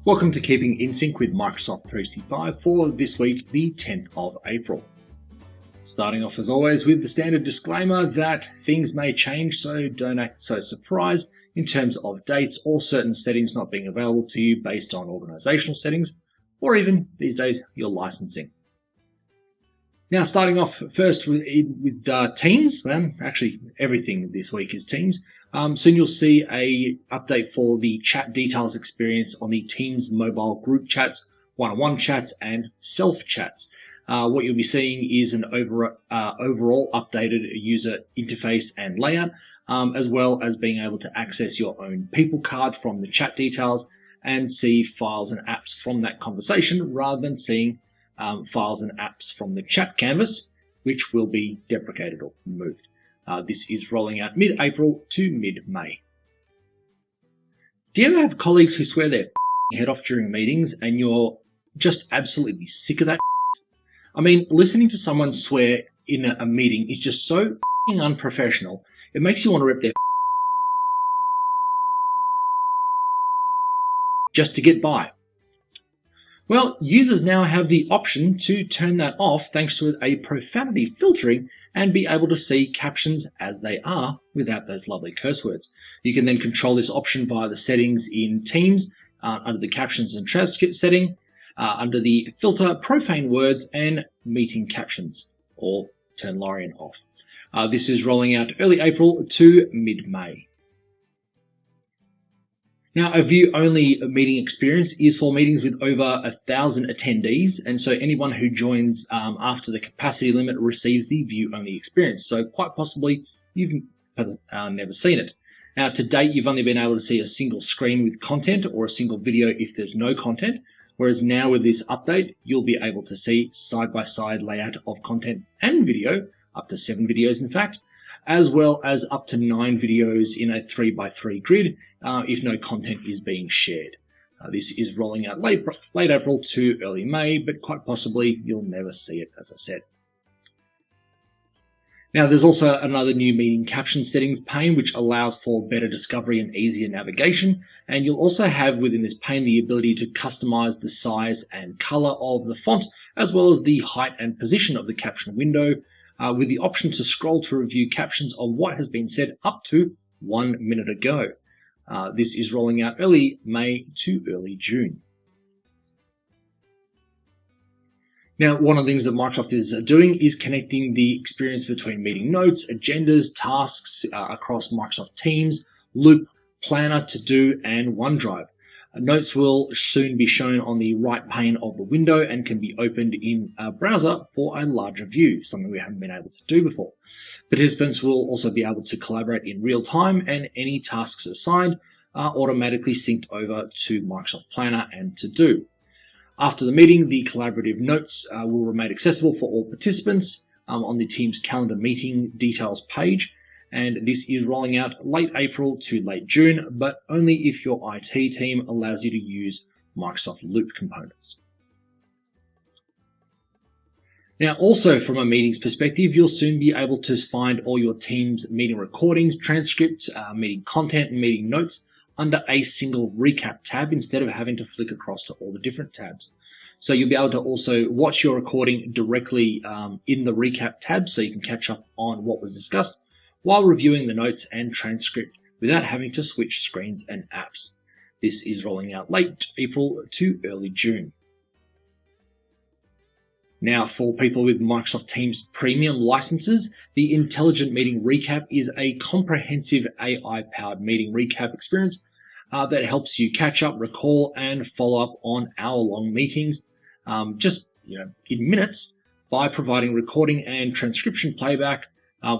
Welcome to Keeping in Sync with Microsoft 365 for this week, the 10th of April. Starting off as always with the standard disclaimer that things may change, so don't act so surprised in terms of dates or certain settings not being available to you based on organizational settings or even these days your licensing. Now starting off first with Teams, well actually everything this week is Teams. Soon you'll see a update for the chat details experience on the Teams mobile group chats, one-on-one chats, and self chats. What you'll be seeing is an overall updated user interface and layout, as well as being able to access your own people card from the chat details and see files and apps from that conversation rather than seeing files and apps from the chat canvas, which will be deprecated or removed. This is rolling out mid-April to mid-May. Do you ever have colleagues who swear their head off during meetings and you're just absolutely sick of that? I mean, listening to someone swear in a meeting is just so unprofessional. It makes you want to rip their just to get by. Well, users now have the option to turn that off thanks to a profanity filtering and be able to see captions as they are without those lovely curse words. You can then control this option via the settings in Teams, under the captions and transcript setting, under the filter profane words and meeting captions, or turn Lorian off. This is rolling out early April to mid-May. Now, a view-only meeting experience is for meetings with over 1,000 attendees, and so anyone who joins after the capacity limit receives the view-only experience. So quite possibly you've never seen it. Now, to date, you've only been able to see a single screen with content or a single video if there's no content, whereas now with this update, you'll be able to see side-by-side layout of content and video, up to 7 videos in fact, as well as up to 9 videos in a 3x3 grid if no content is being shared. This is rolling out late April to early May, but quite possibly you'll never see it, as I said. Now, there's also another new meeting caption settings pane, which allows for better discovery and easier navigation. And you'll also have within this pane the ability to customize the size and color of the font, as well as the height and position of the caption window, with the option to scroll to review captions of what has been said up to 1 minute ago. This is rolling out early May to early June. Now, one of the things that Microsoft is doing is connecting the experience between meeting notes, agendas, tasks across Microsoft Teams, Loop, Planner, To-Do, and OneDrive. Notes will soon be shown on the right pane of the window and can be opened in a browser for a larger view, something we haven't been able to do before. Participants will also be able to collaborate in real time, and any tasks assigned are automatically synced over to Microsoft Planner and To-Do. After the meeting, the collaborative notes will remain accessible for all participants on the Teams calendar meeting details page. And this is rolling out late April to late June, but only if your IT team allows you to use Microsoft Loop components. Now, also from a meetings perspective, you'll soon be able to find all your Teams meeting recordings, transcripts, meeting content, and meeting notes under a single recap tab instead of having to flick across to all the different tabs. So you'll be able to also watch your recording directly in the recap tab so you can catch up on what was discussed while reviewing the notes and transcript without having to switch screens and apps. This is rolling out late April to early June. Now, for people with Microsoft Teams Premium licenses, the Intelligent Meeting Recap is a comprehensive AI-powered meeting recap experience that helps you catch up, recall, and follow up on hour-long meetings just in minutes by providing recording and transcription playback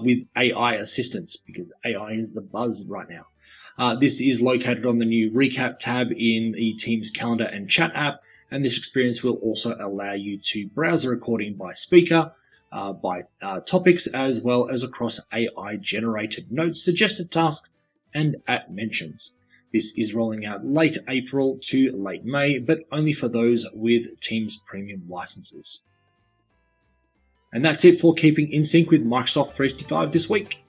with AI assistance, because AI is the buzz right now. This is located on the new Recap tab in the Teams Calendar and Chat app, and this experience will also allow you to browse the recording by speaker, by topics, as well as across AI-generated notes, suggested tasks, and at mentions. This is rolling out late April to late May, but only for those with Teams Premium licenses. And that's it for Keeping in Sync with Microsoft 365 this week.